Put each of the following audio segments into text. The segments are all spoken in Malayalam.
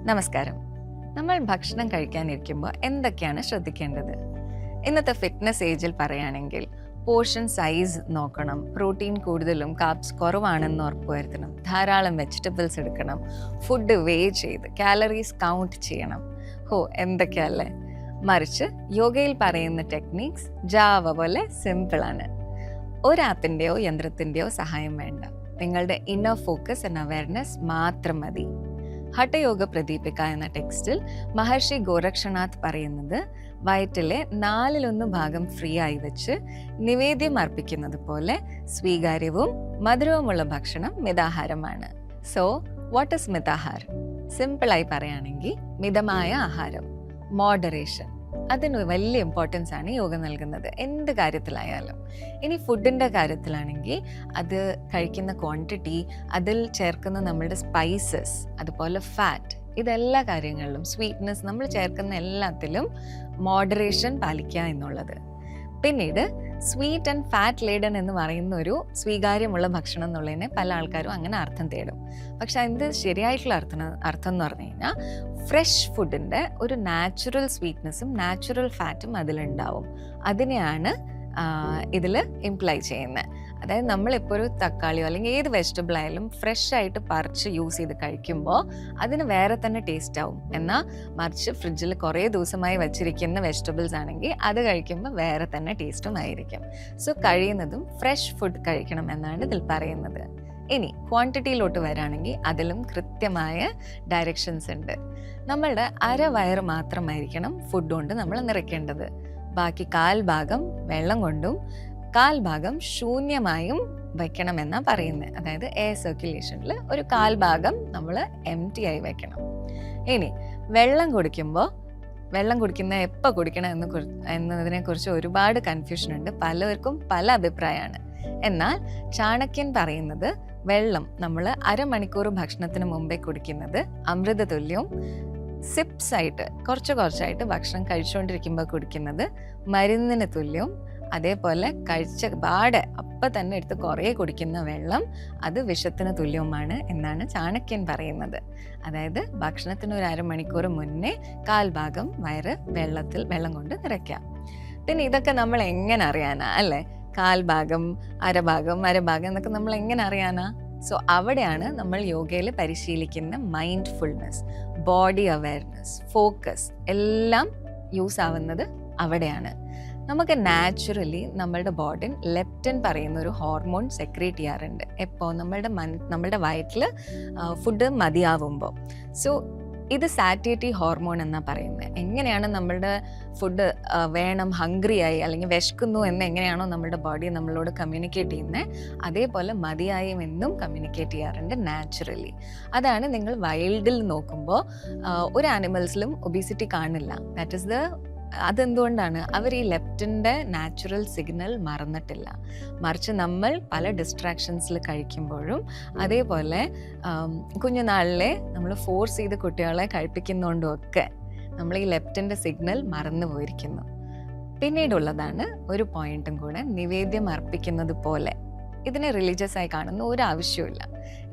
നമസ്കാരം. നമ്മൾ ഭക്ഷണം കഴിക്കാനിരിക്കുമ്പോൾ എന്തൊക്കെയാണ് ശ്രദ്ധിക്കേണ്ടത്? ഇന്നത്തെ ഫിറ്റ്നസ് ഏജിൽ പറയുകയാണെങ്കിൽ പോർഷൻ സൈസ് നോക്കണം, പ്രോട്ടീൻ കൂടുതലും കാർബ്സ് കുറവാണെന്ന് ഉറപ്പുവരുത്തണം, ധാരാളം വെജിറ്റബിൾസ് എടുക്കണം, ഫുഡ് വേ ചെയ്ത് കാലറീസ് കൗണ്ട് ചെയ്യണം. എന്തൊക്കെയല്ലേ? മറിച്ച് യോഗയിൽ പറയുന്ന ടെക്നിക്സ് ജാവ പോലെ സിമ്പിളാണ്. ഒരു ആപ്പിൻ്റെയോ യന്ത്രത്തിൻ്റെയോ സഹായം വേണ്ട. നിങ്ങളുടെ ഇന്നർ ഫോക്കസ് ആൻഡ് അവയർനെസ് മാത്രം മതി. ഹഠയോഗ പ്രദീപിക എന്ന ടെക്സ്റ്റിൽ മഹർഷി ഗോരക്ഷനാഥ് പറയുന്നത് വയറ്റിലെ 1/4 ഭാഗം ഫ്രീ ആയി വെച്ച് നിവേദ്യം അർപ്പിക്കുന്നത് പോലെ സ്വീകാര്യവും മധുരവുമുള്ള ഭക്ഷണം മിതാഹാരമാണ്. So what is mitahar? സിമ്പിളായി പറയുകയാണെങ്കിൽ മിതമായ ആഹാരം, മോഡറേഷൻ. അതിന് വലിയ ഇമ്പോർട്ടൻസ് ആണ് യോഗ നൽകുന്നത്, എന്ത് കാര്യത്തിലായാലും. ഇനി ഫുഡിൻ്റെ കാര്യത്തിലാണെങ്കിൽ അത് കഴിക്കുന്ന ക്വാണ്ടിറ്റി, അതിൽ ചേർക്കുന്ന നമ്മളുടെ സ്പൈസസ്, അതുപോലെ ഫാറ്റ്, ഇതെല്ലാ കാര്യങ്ങളിലും സ്വീറ്റ്നെസ് നമ്മൾ ചേർക്കുന്ന എല്ലാത്തിലും മോഡറേഷൻ പാലിക്കുക എന്നുള്ളത്. പിന്നീട് സ്വീറ്റ് ആൻഡ് ഫാറ്റ് ലേഡൻ എന്ന് പറയുന്ന ഒരു സ്വീകാര്യമുള്ള ഭക്ഷണം എന്നുള്ളതിനെ പല ആൾക്കാരും അങ്ങനെ അർത്ഥം തേടും. പക്ഷെ അതിൻ്റെ ശരിയായിട്ടുള്ള അർത്ഥം എന്ന് പറഞ്ഞു കഴിഞ്ഞാൽ ഫ്രഷ് ഫുഡിൻ്റെ ഒരു നാച്ചുറൽ സ്വീറ്റ്നെസ്സും നാച്ചുറൽ ഫാറ്റും അതിലുണ്ടാവും. അതിനെയാണ് ഇതിൽ ഇംപ്ലൈ ചെയ്യുന്നത്. അതായത് നമ്മളിപ്പോൾ ഒരു തക്കാളിയോ അല്ലെങ്കിൽ ഏത് വെജിറ്റബിൾ ആയാലും ഫ്രഷ് ആയിട്ട് പറിച്ച് യൂസ് ചെയ്ത് കഴിക്കുമ്പോൾ അതിന് വേറെ തന്നെ ടേസ്റ്റ് ആവും. എന്നാൽ മറിച്ച് ഫ്രിഡ്ജിൽ കുറേ ദിവസമായി വച്ചിരിക്കുന്ന വെജിറ്റബിൾസ് ആണെങ്കിൽ അത് കഴിക്കുമ്പോൾ വേറെ തന്നെ ടേസ്റ്റും ആയിരിക്കും. സോ കഴിയുന്നതും ഫ്രഷ് ഫുഡ് കഴിക്കണം എന്നാണ് ഇതിൽ പറയുന്നത്. ഇനി ക്വാണ്ടിറ്റിയിലോട്ട് വരാണെങ്കിൽ അതിലും കൃത്യമായ ഡയറക്ഷൻസ് ഉണ്ട്. നമ്മളുടെ അരവയറ് മാത്രമായിരിക്കണം ഫുഡ് കൊണ്ട് നമ്മൾ നിറയ്ക്കേണ്ടത്. ബാക്കി 1/4 ഭാഗം വെള്ളം കൊണ്ടും 1/4 ഭാഗം ശൂന്യമായും വയ്ക്കണമെന്നാണ് പറയുന്നത്. അതായത് എയർ സർക്കുലേഷനിൽ ഒരു 1/4 ഭാഗം നമ്മൾ എംപ്റ്റി ആയി വയ്ക്കണം. ഇനി വെള്ളം കുടിക്കുന്ന എപ്പോൾ കുടിക്കണം എന്നതിനെക്കുറിച്ച് ഒരുപാട് കൺഫ്യൂഷൻ ഉണ്ട്. പലർക്കും പല അഭിപ്രായമാണ്. എന്നാൽ ചാണക്യൻ പറയുന്നത് വെള്ളം നമ്മൾ അരമണിക്കൂർ ഭക്ഷണത്തിന് മുമ്പേ കുടിക്കുന്നത് അമൃത തുല്യവും, സിപ്സ് ആയിട്ട് കുറച്ചായിട്ട് ഭക്ഷണം കഴിച്ചുകൊണ്ടിരിക്കുമ്പോൾ കുടിക്കുന്നത് മരുന്നിന് തുല്യവും, അതേപോലെ കഴിച്ച പാടെ അപ്പം തന്നെ എടുത്ത് കുറേ കുടിക്കുന്ന വെള്ളം അത് വിഷത്തിന് തുല്യവുമാണ് എന്നാണ് ചാണക്യൻ പറയുന്നത്. അതായത് ഭക്ഷണത്തിന് ഒരു അരമണിക്കൂർ മുന്നേ 1/4 ഭാഗം വയറ് വെള്ളം കൊണ്ട് നിറയ്ക്കാം. പിന്നെ ഇതൊക്കെ നമ്മൾ എങ്ങനെ അറിയാനാ അല്ലേ? 1/4 ഭാഗം, അരഭാഗം എന്നൊക്കെ നമ്മൾ എങ്ങനെ അറിയാനാ? സോ അവിടെയാണ് നമ്മൾ യോഗയിൽ പരിശീലിക്കുന്ന മൈൻഡ്ഫുൾനെസ്, ബോഡി അവയർനെസ്, ഫോക്കസ് എല്ലാം യൂസ് ആവുന്നത് അവിടെയാണ്. നമുക്ക് നാച്ചുറലി നമ്മളുടെ ബോഡി ലെപ്റ്റിൻ പറയുന്ന ഒരു ഹോർമോൺ സെക്രീറ്റ് ചെയ്യാറുണ്ട് എപ്പോൾ നമ്മളുടെ വയറ്റിൽ ഫുഡ് മതിയാവുമ്പോൾ. സോ ഇത് സാറ്റിയേറ്റി ഹോർമോൺ എന്നാണ് പറയുന്നത്. എങ്ങനെയാണ് നമ്മളുടെ ഫുഡ് വേണം, ഹംഗ്രിയായി അല്ലെങ്കിൽ വിശക്കുന്നു എന്ന് എങ്ങനെയാണോ നമ്മളുടെ ബോഡി നമ്മളോട് കമ്മ്യൂണിക്കേറ്റ് ചെയ്യുന്നത്, അതേപോലെ മതിയായും എന്നും കമ്മ്യൂണിക്കേറ്റ് ചെയ്യാറുണ്ട് നാച്ചുറലി. അതാണ് നിങ്ങൾ വൈൽഡിൽ നോക്കുമ്പോൾ ഒരു ആനിമൽസിലും ഒബീസിറ്റി കാണില്ല. ദാറ്റ് ഈസ് അതെന്തുകൊണ്ടാണ്? അവർ ഈ ലെപ്റ്റിൻ്റെ നാച്ചുറൽ സിഗ്നൽ മറന്നിട്ടില്ല. മറിച്ച് നമ്മൾ പല ഡിസ്ട്രാക്ഷൻസിൽ കഴിക്കുമ്പോഴും അതേപോലെ കുഞ്ഞുനാളിലെ നമ്മൾ ഫോഴ്സ് ചെയ്ത് കുട്ടികളെ കഴിപ്പിക്കുന്നതുകൊണ്ടും ഒക്കെ നമ്മൾ ഈ ലെപ്റ്റിൻ്റെ സിഗ്നൽ മറന്നു പോയിരിക്കുന്നു. പിന്നീടുള്ളതാണ് ഒരു പോയിന്റും കൂടെ, നിവേദ്യം അർപ്പിക്കുന്നത് പോലെ. ഇതിനെ റിലീജിയസ് ആയി കാണുന്ന ഒരു ആവശ്യമില്ല.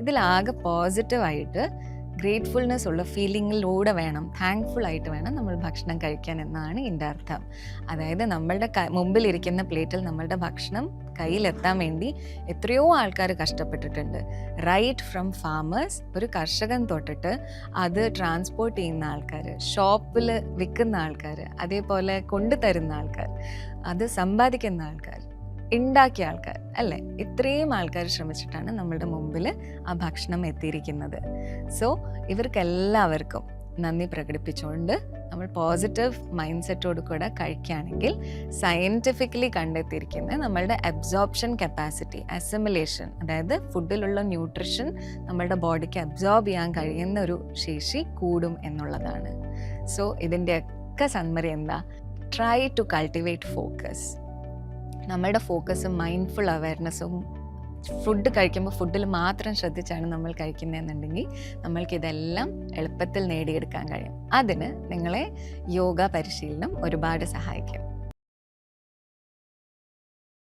ഇതിലാകെ പോസിറ്റീവായിട്ട് ഗ്രേറ്റ്ഫുൾനെസ് ഉള്ള ഫീലിങ്ങിലൂടെ വേണം, താങ്ക്ഫുൾ ആയിട്ട് വേണം നമ്മൾ ഭക്ഷണം കഴിക്കാൻ എന്നാണ് ഇതിൻ്റെ അർത്ഥം. അതായത് നമ്മളുടെ മുമ്പിലിരിക്കുന്ന പ്ലേറ്റിൽ നമ്മളുടെ ഭക്ഷണം കയ്യിലെത്താൻ വേണ്ടി എത്രയോ ആൾക്കാർ കഷ്ടപ്പെട്ടിട്ടുണ്ട്. റൈറ്റ് ഫ്രം ഫാമേഴ്സ്, ഒരു കർഷകൻ തൊട്ടിട്ട് അത് ട്രാൻസ്പോർട്ട് ചെയ്യുന്ന ആൾക്കാർ, ഷോപ്പിൽ വിൽക്കുന്ന ആൾക്കാർ, അതേപോലെ കൊണ്ടുതരുന്ന ആൾക്കാർ, അത് സമ്പാദിക്കുന്ന ആൾക്കാർ, ഉണ്ടാക്കിയ ആൾക്കാർ അല്ലേ, ഇത്രയും ആൾക്കാർ ശ്രമിച്ചിട്ടാണ് നമ്മളുടെ മുമ്പിൽ ആ ഭക്ഷണം എത്തിയിരിക്കുന്നത്. സോ ഇവർക്കെല്ലാവർക്കും നന്ദി പ്രകടിപ്പിച്ചുകൊണ്ട് നമ്മൾ പോസിറ്റീവ് മൈൻഡ് സെറ്റോട് കൂടെ കഴിക്കുകയാണെങ്കിൽ സയൻറ്റിഫിക്കലി കണ്ടെത്തിയിരിക്കുന്ന നമ്മളുടെ അബ്സോർപ്ഷൻ കപ്പാസിറ്റി, അസിമിലേഷൻ, അതായത് ഫുഡിലുള്ള ന്യൂട്രിഷൻ നമ്മളുടെ ബോഡിക്ക് അബ്സോർബ് ചെയ്യാൻ കഴിയുന്ന ഒരു ശേഷി കൂടും എന്നുള്ളതാണ്. സോ ഇതിൻ്റെയൊക്കെ സമ്മറി എന്താ? Try to cultivate focus. നമ്മളുടെ ഫോക്കസും മൈൻഡ്ഫുൾ അവയർനെസ്സും ഫുഡ് കഴിക്കുമ്പോൾ ഫുഡിൽ മാത്രം ശ്രദ്ധിച്ചാണ് നമ്മൾ കഴിക്കുന്നതെന്നുണ്ടെങ്കിൽ നമ്മൾക്കിതെല്ലാം എളുപ്പത്തിൽ നേടിയെടുക്കാൻ കഴിയും. അതിന് നിങ്ങളെ യോഗ പരിശീലനം ഒരുപാട് സഹായിക്കും.